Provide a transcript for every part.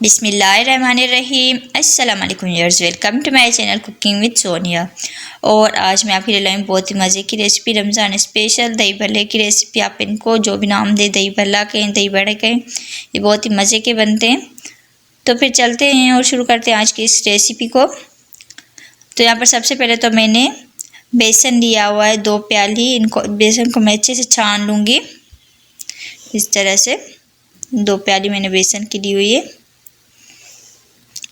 बिस्मिल्लाहिर्रहमानिर्रहीम। अस्सलाम वालेकुम viewers, welcome to my channel cooking with Sonia. और आज मैं आपके लिए लाई हूँ बहुत ही मज़े की रेसिपी, रमज़ान स्पेशल दही भल्ले की रेसिपी। आप इनको जो भी नाम दें, दही भल्ला कहें, दही बड़े कहें, ये बहुत ही मज़े के बनते हैं। तो फिर चलते हैं और शुरू करते हैं आज की इस रेसिपी को। तो यहाँ पर सबसे पहले तो मैंने बेसन लिया हुआ है 2 प्याली। इनको बेसन को मैं अच्छे से छान लूँगी। इस तरह से 2 प्याली मैंने बेसन की ली हुई है।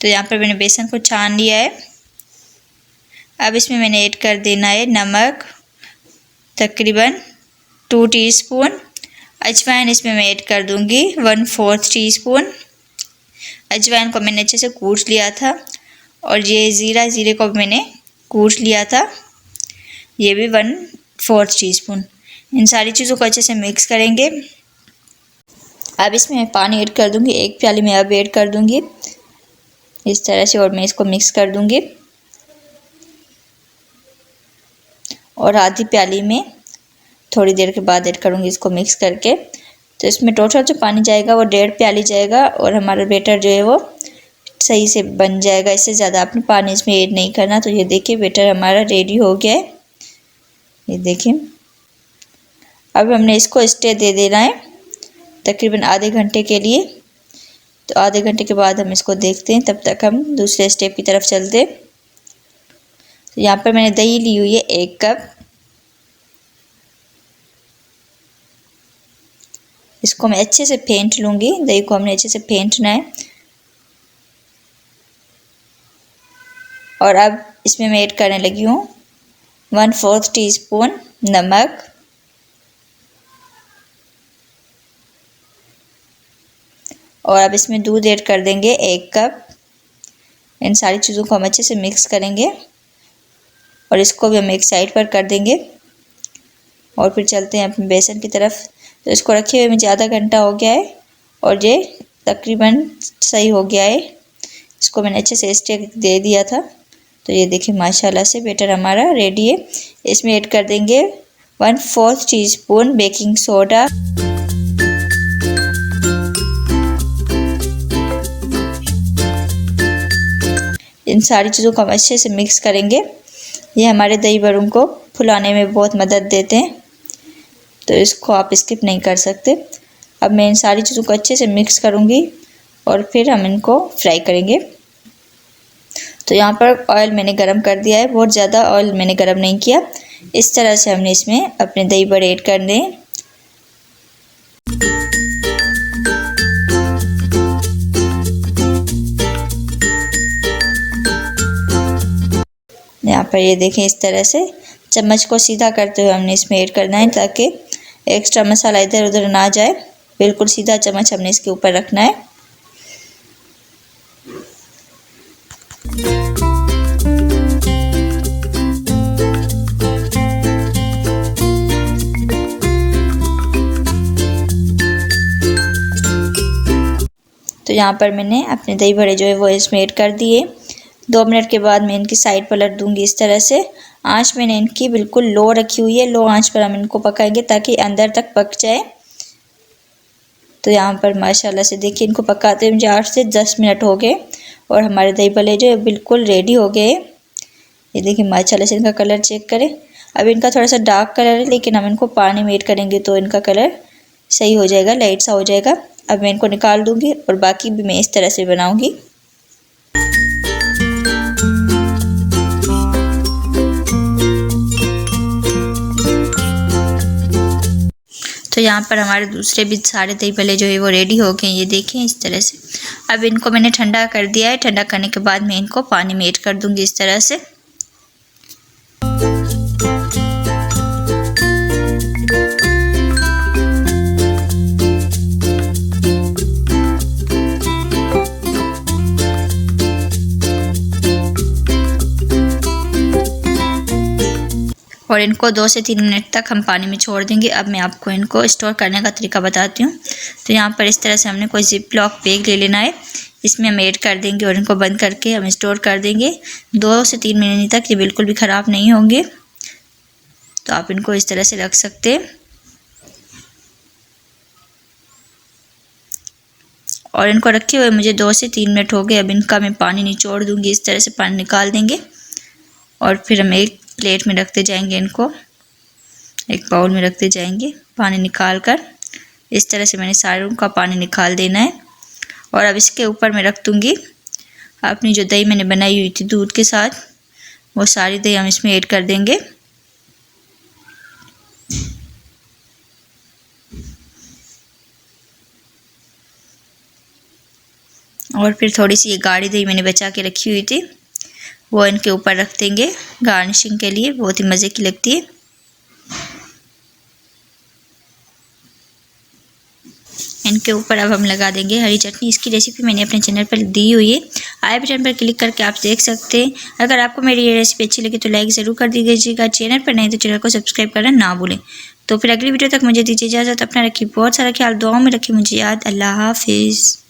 तो यहाँ पर मैंने बेसन को छान लिया है। अब इसमें मैंने ऐड कर देना है नमक, तकरीबन 2 टीस्पून। अजवाइन इसमें मैं ऐड कर दूँगी 1/4 टीस्पून। अजवाइन को मैंने अच्छे से कूट लिया था। और ये ज़ीरे को मैंने कूट लिया था, ये भी 1/4 टीस्पून। इन सारी चीज़ों को अच्छे से मिक्स करेंगे। अब इसमें मैं पानी ऐड कर दूँगी, 1 प्याली में अब ऐड कर दूँगी इस तरह से। और मैं इसको मिक्स कर दूँगी। और आधी प्याली में थोड़ी देर के बाद ऐड करूँगी इसको मिक्स करके। तो इसमें टोटल जो पानी जाएगा वो 1.5 प्याली जाएगा। और हमारा बैटर जो है वो सही से बन जाएगा। इससे ज़्यादा आपने पानी इसमें ऐड नहीं करना। तो ये देखिए बैटर हमारा रेडी हो गया है, ये देखिए। अब हमने इसको स्टे दे देना है तकरीबन आधे घंटे के लिए। तो आधे घंटे के बाद हम इसको देखते हैं, तब तक हम दूसरे स्टेप की तरफ चलते हैं। तो यहाँ पर मैंने दही ली हुई है 1 कप। इसको मैं अच्छे से फेंट लूँगी। दही को हमने अच्छे से फेंटना है। और अब इसमें मैं ऐड करने लगी हूँ 1/4 टीस्पून नमक, और अब इसमें दूध ऐड कर देंगे 1 कप। इन सारी चीज़ों को हम अच्छे से मिक्स करेंगे और इसको भी हम एक साइड पर कर देंगे। और फिर चलते हैं अपने बेसन की तरफ। तो इसको रखे हुए मुझे आधा घंटा हो गया है और ये तकरीबन सही हो गया है। इसको मैंने अच्छे से स्टेक दे दिया था। तो ये देखिए माशाल्लाह से बैटर हमारा रेडी है। इसमें ऐड कर देंगे 1/4 टीस्पून बेकिंग सोडा। इन सारी चीज़ों को हम अच्छे से मिक्स करेंगे। ये हमारे दही बड़ों को फुलाने में बहुत मदद देते हैं, तो इसको आप स्किप नहीं कर सकते। अब मैं इन सारी चीज़ों को अच्छे से मिक्स करूँगी और फिर हम इनको फ्राई करेंगे। तो यहाँ पर ऑयल मैंने गरम कर दिया है, बहुत ज़्यादा ऑयल मैंने गरम नहीं किया। इस तरह से हमने इसमें अपने दही बड़े ऐड करने हैं। यहाँ पर ये देखें, इस तरह से चम्मच को सीधा करते हुए हमने इसमें ऐड करना है ताकि एक्स्ट्रा मसाला इधर उधर ना जाए। बिल्कुल सीधा चम्मच हमने इसके ऊपर रखना है। तो यहाँ पर मैंने अपने दही बड़े जो है वो इसमें ऐड कर दिए। 2 मिनट के बाद मैं इनकी साइड पलट दूंगी इस तरह से। आंच मैंने इनकी बिल्कुल लो रखी हुई है। लो आंच पर हम इनको पकाएंगे ताकि अंदर तक पक जाए। तो यहाँ पर माशाल्लाह से देखिए, इनको पकाते हुए मुझे 8 से 10 मिनट हो गए और हमारे दही भल्ले जो है बिल्कुल रेडी हो गए। ये देखिए माशाल्लाह से, इनका कलर चेक करें। अब इनका थोड़ा सा डार्क कलर है, लेकिन हम इनको पानी में ऐड करेंगे तो इनका कलर सही हो जाएगा, लाइट सा हो जाएगा। अब मैं इनको निकाल दूँगी और बाकी भी मैं इस तरह से बनाऊँगी। तो यहाँ पर हमारे दूसरे भी सारे दही भल्ले जो है वो रेडी हो गए। ये देखें इस तरह से। अब इनको मैंने ठंडा कर दिया है। ठंडा करने के बाद मैं इनको पानी में ऐड कर दूँगी इस तरह से। और इनको 2 से 3 मिनट तक हम पानी में छोड़ देंगे। अब मैं आपको इनको स्टोर करने का तरीका बताती हूँ। तो यहाँ पर इस तरह से हमने कोई जिप लॉक बैग ले लेना है। इसमें हम ऐड कर देंगे और इनको बंद करके हम स्टोर कर देंगे 2 से 3 महीने तक। ये बिल्कुल भी ख़राब नहीं होंगे। तो आप इनको इस तरह से रख सकते हैं। और इनको रखे हुए मुझे 2 से 3 मिनट हो गए। अब इनका मैं पानी निचोड़ दूँगी, इस तरह से पानी निकाल देंगे और फिर हम एक प्लेट में रखते जाएंगे, इनको एक बाउल में रखते जाएंगे पानी निकाल कर। इस तरह से मैंने सारों का पानी निकाल देना है। और अब इसके ऊपर मैं रख दूँगी अपनी जो दही मैंने बनाई हुई थी दूध के साथ, वो सारी दही हम इसमें ऐड कर देंगे। और फिर थोड़ी सी ये गाढ़ी दही मैंने बचा के रखी हुई थी, वो इनके ऊपर रख देंगे गार्निशिंग के लिए, बहुत ही मज़े की लगती है। इनके ऊपर अब हम लगा देंगे हरी चटनी। इसकी रेसिपी मैंने अपने चैनल पर दी हुई है, आई बटन पर क्लिक करके आप देख सकते हैं। अगर आपको मेरी ये रेसिपी अच्छी लगी तो लाइक ज़रूर कर दीजिएगा, चैनल पर नहीं तो चैनल को सब्सक्राइब करना ना भूलें। तो फिर अगली वीडियो तक मुझे दीजिए इजाज़त, अपना रखिए बहुत सारा ख्याल, दुआओं में रखिए मुझे याद। अल्लाह हाफिज़।